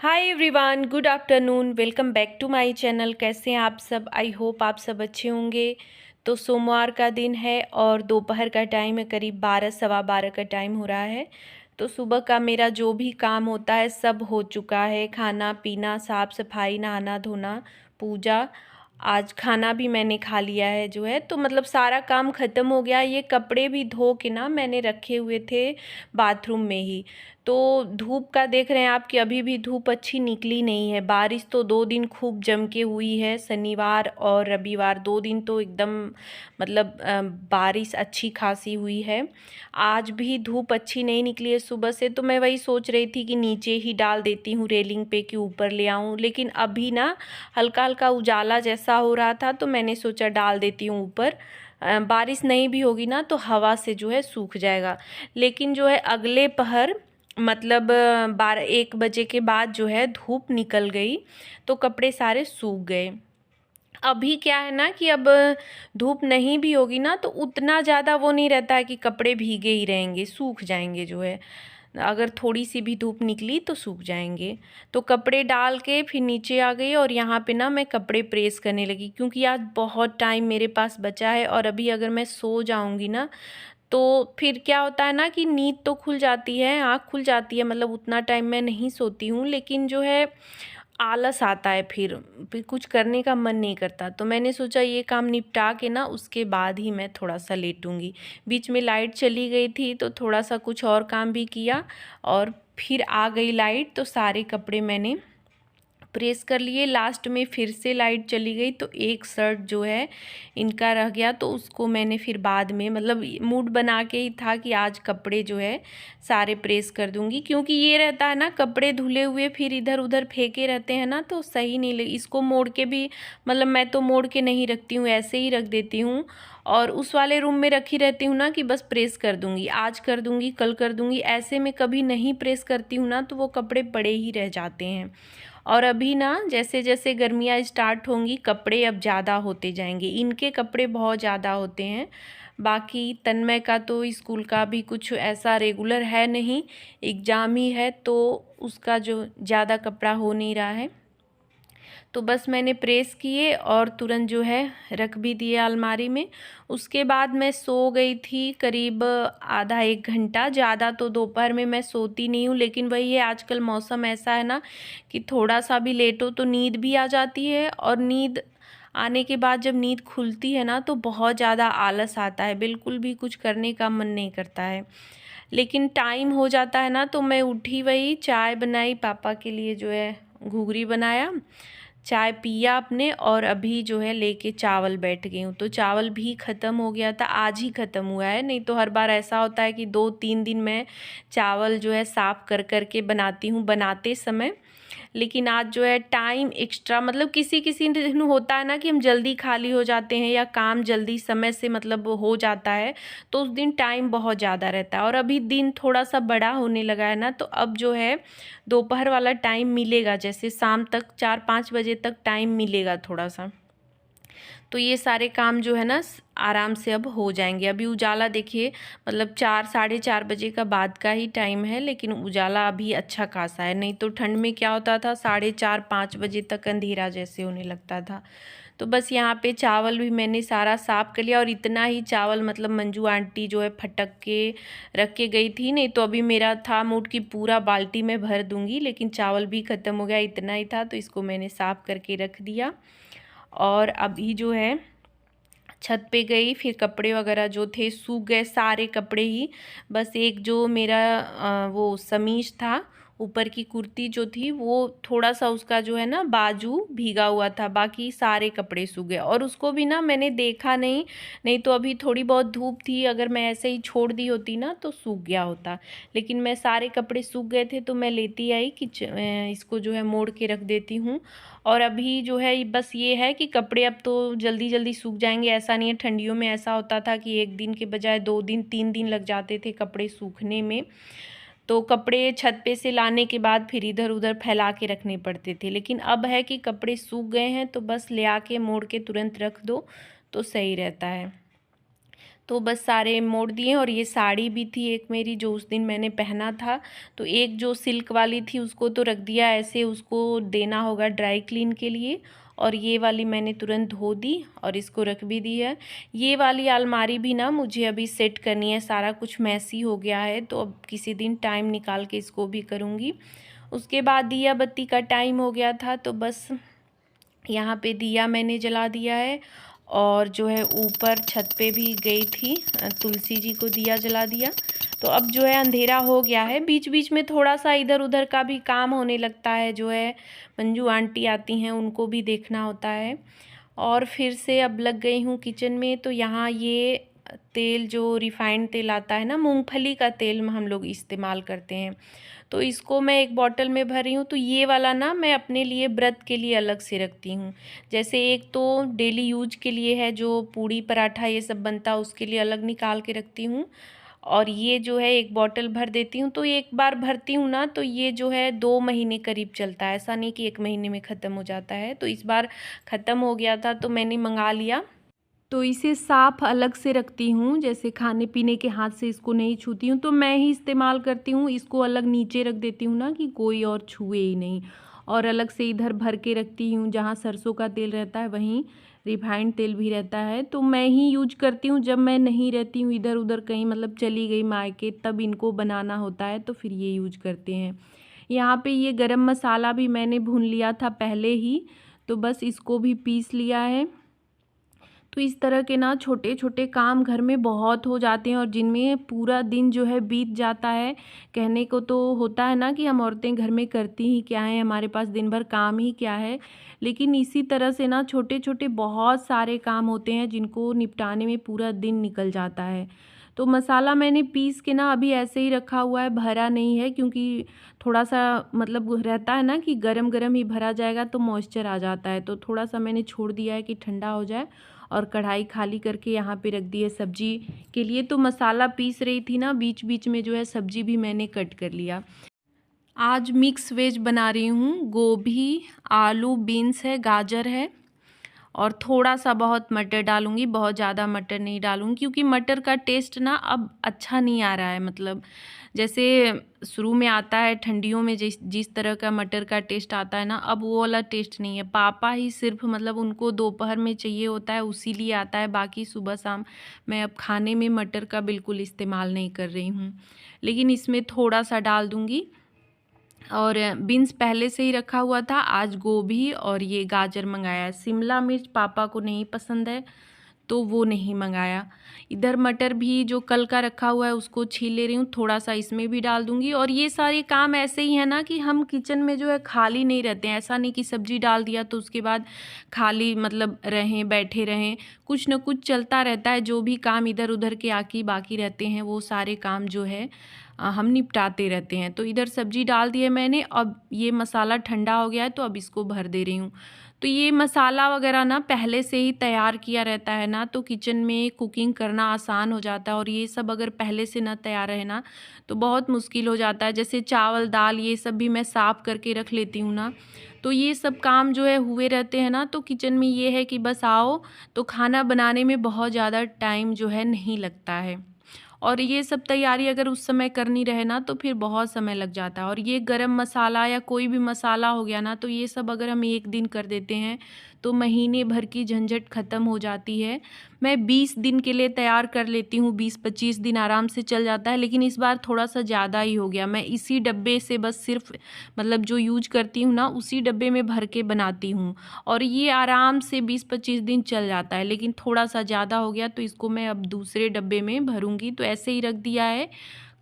Hi everyone, good afternoon. Welcome back to my channel. कैसे हैं आप सब? आई होप आप सब अच्छे होंगे। तो सोमवार का दिन है और दोपहर का टाइम है, करीब 12 सवा 12 का टाइम हो रहा है। तो सुबह का मेरा जो भी काम होता है सब हो चुका है। खाना पीना, साफ़ सफाई, नहाना धोना, पूजा। आज खाना भी मैंने खा लिया है जो है, तो मतलब सारा काम ख़त्म हो गया। ये कपड़े भी धो के ना मैंने रखे हुए थे बाथरूम में ही। तो धूप का देख रहे हैं आप कि अभी भी धूप अच्छी निकली नहीं है। बारिश तो 2 दिन खूब जम के हुई है, शनिवार और रविवार 2 दिन तो एकदम मतलब बारिश अच्छी खासी हुई है। आज भी धूप अच्छी नहीं निकली है सुबह से, तो मैं वही सोच रही थी कि नीचे ही डाल देती हूँ रेलिंग पे कि ऊपर ले आऊँ, लेकिन अभी ना हल्का हल्का उजाला जैसा हो रहा था तो मैंने सोचा डाल देती हूँ ऊपर। बारिश नहीं भी होगी ना तो हवा से जो है सूख जाएगा। लेकिन जो है अगले पहर मतलब 12-1 बजे के बाद जो है धूप निकल गई तो कपड़े सारे सूख गए। अभी क्या है ना कि अब धूप नहीं भी होगी ना तो उतना ज़्यादा वो नहीं रहता है कि कपड़े भीगे ही रहेंगे, सूख जाएंगे जो है। अगर थोड़ी सी भी धूप निकली तो सूख जाएंगे। तो कपड़े डाल के फिर नीचे आ गई और यहाँ पे ना मैं कपड़े प्रेस करने लगी, क्योंकि आज बहुत टाइम मेरे पास बचा है और अभी अगर मैं सो जाऊँगी ना तो फिर क्या होता है ना कि नींद तो खुल जाती है, आँख खुल जाती है, मतलब उतना टाइम मैं नहीं सोती हूँ, लेकिन जो है आलस आता है, फिर कुछ करने का मन नहीं करता। तो मैंने सोचा ये काम निपटा के ना उसके बाद ही मैं थोड़ा सा लेटूँगी। बीच में लाइट चली गई थी तो थोड़ा सा कुछ और काम भी किया और फिर आ गई लाइट तो सारे कपड़े मैंने प्रेस कर लिए। लास्ट में फिर से लाइट चली गई तो एक शर्ट जो है इनका रह गया, तो उसको मैंने फिर बाद में मतलब मूड बना के ही था कि आज कपड़े जो है सारे प्रेस कर दूंगी, क्योंकि ये रहता है ना कपड़े धुले हुए फिर इधर उधर फेंके रहते हैं ना तो सही नहीं लगे। इसको मोड़ के भी मतलब मैं तो मोड़ के नहीं रखती हूँ, ऐसे ही रख देती हूँ और उस वाले रूम में रखी रहती हूँ ना कि बस प्रेस कर दूंगी, आज कर दूंगी कल कर दूंगी। ऐसे में कभी नहीं प्रेस करती हूँ ना तो वो कपड़े पड़े ही रह जाते हैं। और अभी ना जैसे जैसे गर्मियाँ स्टार्ट होंगी कपड़े अब ज़्यादा होते जाएंगे, इनके कपड़े बहुत ज़्यादा होते हैं। बाकी तन्मय का तो स्कूल का भी कुछ ऐसा रेगुलर है नहीं, एग्ज़ाम ही है तो उसका जो ज़्यादा कपड़ा हो नहीं रहा है। तो बस मैंने प्रेस किए और तुरंत जो है रख भी दिए अलमारी में। उसके बाद मैं सो गई थी करीब आधा 1 घंटा। ज़्यादा तो दोपहर में मैं सोती नहीं हूँ, लेकिन वही है आजकल मौसम ऐसा है ना कि थोड़ा सा भी लेट हो तो नींद भी आ जाती है और नींद आने के बाद जब नींद खुलती है ना तो बहुत ज़्यादा आलस आता है, बिल्कुल भी कुछ करने का मन नहीं करता है। लेकिन टाइम हो जाता है ना तो मैं उठी, वही चाय बनाई पापा के लिए, जो है घुघरी बनाया, चाय पिया आपने और अभी जो है लेके चावल बैठ गई हूँ। तो चावल भी ख़त्म हो गया था, आज ही ख़त्म हुआ है, नहीं तो हर बार ऐसा होता है कि 2-3 दिन में चावल जो है साफ़ कर कर के बनाती हूँ बनाते समय। लेकिन आज जो है टाइम एक्स्ट्रा, मतलब किसी किसी दिन होता है ना कि हम जल्दी खाली हो जाते हैं या काम जल्दी समय से मतलब हो जाता है तो उस दिन टाइम बहुत ज़्यादा रहता है। और अभी दिन थोड़ा सा बड़ा होने लगा है ना तो अब जो है दोपहर वाला टाइम मिलेगा, जैसे शाम तक 4-5 बजे तक टाइम मिलेगा थोड़ा सा। तो ये सारे काम जो है ना आराम से अब हो जाएंगे। अभी उजाला देखिए, मतलब 4-4:30 बजे का बाद का ही टाइम है, लेकिन उजाला अभी अच्छा खासा है। नहीं तो ठंड में क्या होता था 4:30-5 बजे तक अंधेरा जैसे होने लगता था। तो बस यहाँ पे चावल भी मैंने सारा साफ़ कर लिया और इतना ही चावल मतलब मंजू आंटी जो है फटक के रख के गई थी, नहीं तो अभी मेरा था मूड की पूरा बाल्टी में भर दूंगी, लेकिन चावल भी ख़त्म हो गया, इतना ही था तो इसको मैंने साफ़ करके रख दिया। और अभी जो है छत पे गई, फिर कपड़े वगैरह जो थे सूख गए सारे कपड़े ही। बस एक जो मेरा वो समीज था, ऊपर की कुर्ती जो थी वो थोड़ा सा उसका जो है ना बाजू भीगा हुआ था, बाकी सारे कपड़े सूख गए। और उसको भी ना मैंने देखा नहीं, नहीं तो अभी थोड़ी बहुत धूप थी, अगर मैं ऐसे ही छोड़ दी होती ना तो सूख गया होता। लेकिन मैं सारे कपड़े सूख गए थे तो मैं लेती आई कि इसको जो है मोड़ के रख देती हूँ। और अभी जो है बस ये है कि कपड़े अब तो जल्दी जल्दी सूख जाएंगे। ऐसा नहीं है, ठंडियों में ऐसा होता था कि 1 दिन के बजाय 2 दिन 3 दिन लग जाते थे कपड़े सूखने में। तो कपड़े छत पे से लाने के बाद फिर इधर उधर फैला के रखने पड़ते थे, लेकिन अब है कि कपड़े सूख गए हैं तो बस ले आके मोड़ के तुरंत रख दो तो सही रहता है। तो बस सारे मोड़ दिए। और ये साड़ी भी थी एक मेरी जो उस दिन मैंने पहना था, तो एक जो सिल्क वाली थी उसको तो रख दिया ऐसे, उसको देना होगा ड्राई क्लीन के लिए। और ये वाली मैंने तुरंत धो दी और इसको रख भी दी है। ये वाली अलमारी भी ना मुझे अभी सेट करनी है, सारा कुछ मैसी हो गया है, तो अब किसी दिन टाइम निकाल के इसको भी करूँगी। उसके बाद दिया बत्ती का टाइम हो गया था, तो बस यहाँ पे दिया मैंने जला दिया है। और जो है ऊपर छत पे भी गई थी, तुलसी जी को दिया जला दिया। तो अब जो है अंधेरा हो गया है। बीच बीच में थोड़ा सा इधर उधर का भी काम होने लगता है, जो है मंजू आंटी आती हैं उनको भी देखना होता है। और फिर से अब लग गई हूँ किचन में। तो यहाँ ये तेल जो रिफाइंड तेल आता है ना, मूंगफली का तेल हम लोग इस्तेमाल करते हैं, तो इसको मैं एक बॉटल में भर रही हूँ। तो ये वाला ना मैं अपने लिए व्रत के लिए अलग से रखती हूँ। जैसे एक तो डेली यूज के लिए है, जो पूड़ी पराठा ये सब बनता है उसके लिए अलग निकाल के रखती हूँ। और ये जो है एक बॉटल भर देती हूँ। तो एक बार भरती हूँ ना, तो ये जो है 2 महीने करीब चलता है, ऐसा नहीं कि 1 महीने में ख़त्म हो जाता है। तो इस बार ख़त्म हो गया था तो मैंने मंगा लिया। तो इसे साफ़ अलग से रखती हूँ, जैसे खाने पीने के हाथ से इसको नहीं छूती हूँ, तो मैं ही इस्तेमाल करती हूँ। इसको अलग नीचे रख देती हूँ ना कि कोई और छुए ही नहीं। और अलग से इधर भर के रखती हूँ, जहाँ सरसों का तेल रहता है वहीं रिफाइंड तेल भी रहता है। तो मैं ही यूज करती हूँ जब मैं नहीं रहती हूँ इधर उधर कहीं, मतलब चली गई मायके, तब इनको बनाना होता है तो फिर ये यूज करते हैं। यहाँ पे ये गरम मसाला भी मैंने भून लिया था पहले ही, तो बस इसको भी पीस लिया है। तो इस तरह के ना छोटे छोटे काम घर में बहुत हो जाते हैं और जिनमें पूरा दिन जो है बीत जाता है। कहने को तो होता है ना कि हम औरतें घर में करती ही क्या है, हमारे पास दिन भर काम ही क्या है, लेकिन इसी तरह से ना छोटे छोटे बहुत सारे काम होते हैं जिनको निपटाने में पूरा दिन निकल जाता है। तो मसाला मैंने पीस के ना अभी ऐसे ही रखा हुआ है, भरा नहीं है, क्योंकि थोड़ा सा मतलब रहता है ना कि गरम गरम ही भरा जाएगा तो मॉइस्चर आ जाता है। तो थोड़ा सा मैंने छोड़ दिया है कि ठंडा हो जाए। और कढ़ाई खाली करके यहाँ पे रख दी है सब्जी के लिए। तो मसाला पीस रही थी ना, बीच बीच में जो है सब्जी भी मैंने कट कर लिया। आज मिक्स वेज बना रही हूँ, गोभी, आलू, बीन्स है, गाजर है और थोड़ा सा बहुत मटर डालूँगी, बहुत ज़्यादा मटर नहीं डालूँगी, क्योंकि मटर का टेस्ट ना अब अच्छा नहीं आ रहा है। मतलब जैसे शुरू में आता है ठंडियों में जिस तरह का मटर का टेस्ट आता है ना, अब वो वाला टेस्ट नहीं है। पापा ही सिर्फ मतलब उनको दोपहर में चाहिए होता है, उसी लिए आता है, बाकी सुबह शाम मैं अब खाने में मटर का बिल्कुल इस्तेमाल नहीं कर रही हूँ। लेकिन इसमें थोड़ा सा डाल दूँगी। और बीन्स पहले से ही रखा हुआ था। आज गोभी और ये गाजर मंगाया। शिमला मिर्च पापा को नहीं पसंद है तो वो नहीं मंगाया। इधर मटर भी जो कल का रखा हुआ है उसको छील ले रही हूँ, थोड़ा सा इसमें भी डाल दूँगी। और ये सारे काम ऐसे ही है ना कि हम किचन में जो है खाली नहीं रहते हैं। ऐसा नहीं कि सब्जी डाल दिया तो उसके बाद खाली मतलब रहें बैठे रहें, कुछ न कुछ चलता रहता है। जो भी काम इधर उधर के आके बाकी रहते हैं वो सारे काम जो है हम निपटाते रहते हैं। तो इधर सब्जी डाल दी है मैंने। अब ये मसाला ठंडा हो गया है तो अब इसको भर दे रही हूँ। तो ये मसाला वगैरह ना पहले से ही तैयार किया रहता है ना, तो किचन में कुकिंग करना आसान हो जाता है। और ये सब अगर पहले से ना तैयार रहे ना तो बहुत मुश्किल हो जाता है। जैसे चावल दाल ये सब भी मैं साफ़ करके रख लेती हूँ ना, तो ये सब काम जो है हुए रहते हैं ना, तो किचन में ये है कि बस आओ तो खाना बनाने में बहुत ज़्यादा टाइम जो है नहीं लगता है। और ये सब तैयारी अगर उस समय करनी रहे ना तो फिर बहुत समय लग जाता है। और ये गरम मसाला या कोई भी मसाला हो गया ना, तो ये सब अगर हम एक दिन कर देते हैं तो महीने भर की झंझट ख़त्म हो जाती है। मैं 20 दिन के लिए तैयार कर लेती हूँ, 20-25 दिन आराम से चल जाता है, लेकिन इस बार थोड़ा सा ज़्यादा ही हो गया। मैं इसी डब्बे से बस सिर्फ मतलब जो यूज करती हूँ ना उसी डब्बे में भर के बनाती हूँ और ये आराम से 20-25 दिन चल जाता है। लेकिन थोड़ा सा ज़्यादा हो गया तो इसको मैं अब दूसरे डब्बे में भरूँगी। तो ऐसे ही रख दिया है,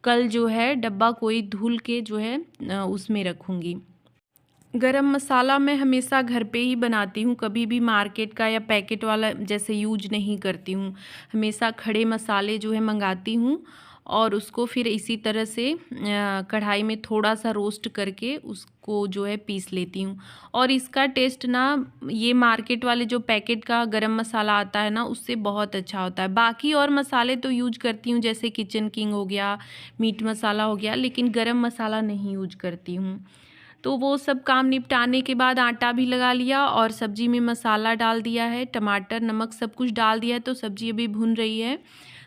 कल जो है डब्बा कोई धुल के जो है उसमें रखूँगी। गरम मसाला मैं हमेशा घर पे ही बनाती हूँ, कभी भी मार्केट का या पैकेट वाला जैसे यूज नहीं करती हूँ। हमेशा खड़े मसाले जो है मंगाती हूँ और उसको फिर इसी तरह से कढ़ाई में थोड़ा सा रोस्ट करके उसको जो है पीस लेती हूँ। और इसका टेस्ट ना ये मार्केट वाले जो पैकेट का गरम मसाला आता है ना उससे बहुत अच्छा होता है। बाकी और मसाले तो यूज करती हूँ, जैसे किचन किंग हो गया, मीट मसाला हो गया, लेकिन गरम मसाला नहीं यूज करती हूँ। तो वो सब काम निपटाने के बाद आटा भी लगा लिया और सब्जी में मसाला डाल दिया है, टमाटर नमक सब कुछ डाल दिया है। तो सब्जी अभी भुन रही है।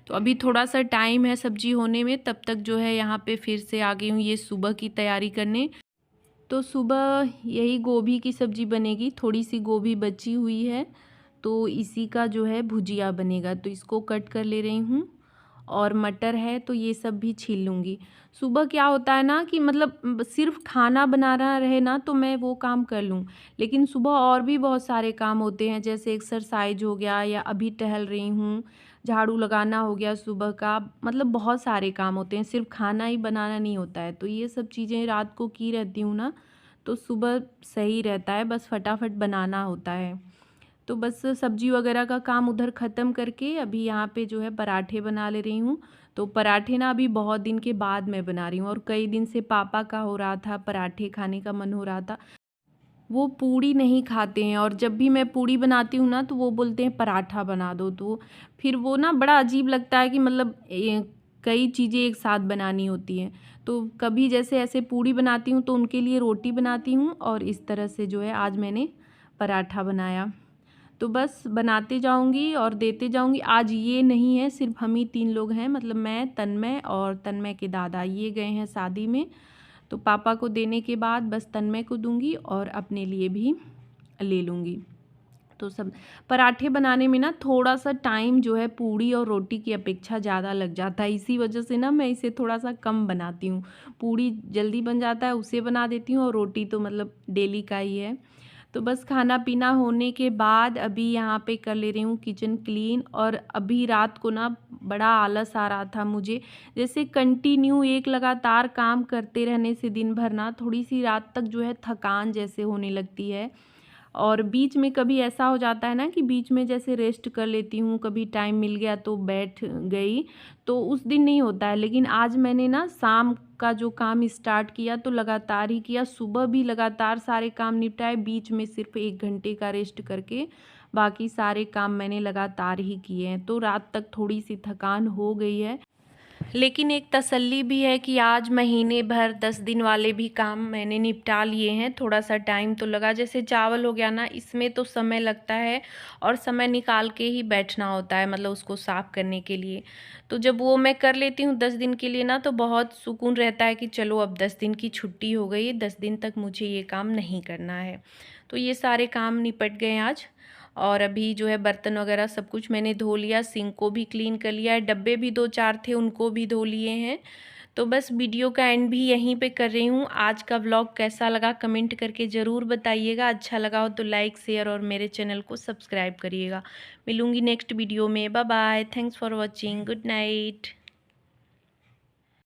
तो अभी थोड़ा सा टाइम है सब्जी होने में, तब तक जो है यहाँ पे फिर से आ गई हूँ ये सुबह की तैयारी करने। तो सुबह यही गोभी की सब्ज़ी बनेगी, थोड़ी सी गोभी बची हुई है तो इसी का जो है भुजिया बनेगा, तो इसको कट कर ले रही हूँ। और मटर है तो ये सब भी छील लूँगी। सुबह क्या होता है ना कि मतलब सिर्फ खाना बनाना रहे ना तो मैं वो काम कर लूँ, लेकिन सुबह और भी बहुत सारे काम होते हैं, जैसे एक्सरसाइज हो गया या अभी टहल रही हूँ, झाड़ू लगाना हो गया सुबह का, मतलब बहुत सारे काम होते हैं, सिर्फ खाना ही बनाना नहीं होता है। तो ये सब चीज़ें रात को की रहती हूँ ना, तो सुबह सही रहता है, बस फटाफट बनाना होता है। तो बस सब्जी वगैरह का काम उधर ख़त्म करके अभी यहाँ पे जो है पराठे बना ले रही हूँ। तो पराठे ना अभी बहुत दिन के बाद मैं बना रही हूँ, और कई दिन से पापा का हो रहा था, पराठे खाने का मन हो रहा था। वो पूड़ी नहीं खाते हैं, और जब भी मैं पूड़ी बनाती हूँ ना तो वो बोलते हैं पराठा बना दो। तो फिर वो ना बड़ा अजीब लगता है कि मतलब कई चीज़ें एक साथ बनानी होती हैं। तो कभी जैसे ऐसे पूड़ी बनाती हूँ तो उनके लिए रोटी बनाती हूँ, और इस तरह से जो है आज मैंने पराठा बनाया। तो बस बनाते जाऊंगी और देते जाऊंगी। आज ये नहीं है, सिर्फ हम ही 3 लोग हैं, मतलब मैं, तन्मय और तन्मय के दादा, ये गए हैं शादी में। तो पापा को देने के बाद बस तन्मय को दूंगी और अपने लिए भी ले लूँगी। तो सब पराठे बनाने में ना थोड़ा सा टाइम जो है पूड़ी और रोटी की अपेक्षा ज़्यादा लग जाता है, इसी वजह से ना मैं इसे थोड़ा सा कम बनाती हूँ। पूड़ी जल्दी बन जाता है, उसे बना देती हूँ, और रोटी तो मतलब डेली का ही है। तो बस खाना पीना होने के बाद अभी यहाँ पे कर ले रही हूँ किचन क्लीन। और अभी रात को ना बड़ा आलस आ रहा था मुझे, जैसे कंटिन्यू एक लगातार काम करते रहने से दिन भर ना थोड़ी सी रात तक जो है थकान जैसे होने लगती है। और बीच में कभी ऐसा हो जाता है ना कि बीच में जैसे रेस्ट कर लेती हूँ, कभी टाइम मिल गया तो बैठ गई, तो उस दिन नहीं होता है। लेकिन आज मैंने ना शाम का जो काम स्टार्ट किया तो लगातार ही किया, सुबह भी लगातार सारे काम निपटाए, बीच में सिर्फ 1 घंटे का रेस्ट करके बाकी सारे काम मैंने लगातार ही किए हैं। तो रात तक थोड़ी सी थकान हो गई है, लेकिन एक तसल्ली भी है कि आज महीने भर 10 दिन वाले भी काम मैंने निपटा लिए हैं। थोड़ा सा टाइम तो लगा, जैसे चावल हो गया ना, इसमें तो समय लगता है और समय निकाल के ही बैठना होता है, मतलब उसको साफ़ करने के लिए। तो जब वो मैं कर लेती हूँ 10 दिन के लिए ना, तो बहुत सुकून रहता है कि चलो अब 10 दिन की छुट्टी हो गई है, 10 दिन तक मुझे ये काम नहीं करना है। तो ये सारे काम निपट गए आज। और अभी जो है बर्तन वगैरह सब कुछ मैंने धो लिया, सिंक को भी क्लीन कर लिया है, डब्बे भी 2-4 थे उनको भी धो लिए हैं। तो बस वीडियो का एंड भी यहीं पे कर रही हूँ। आज का व्लॉग कैसा लगा कमेंट करके ज़रूर बताइएगा, अच्छा लगा हो तो लाइक शेयर और मेरे चैनल को सब्सक्राइब करिएगा। मिलूँगी नेक्स्ट वीडियो में, bye bye, thanks for watching, good night.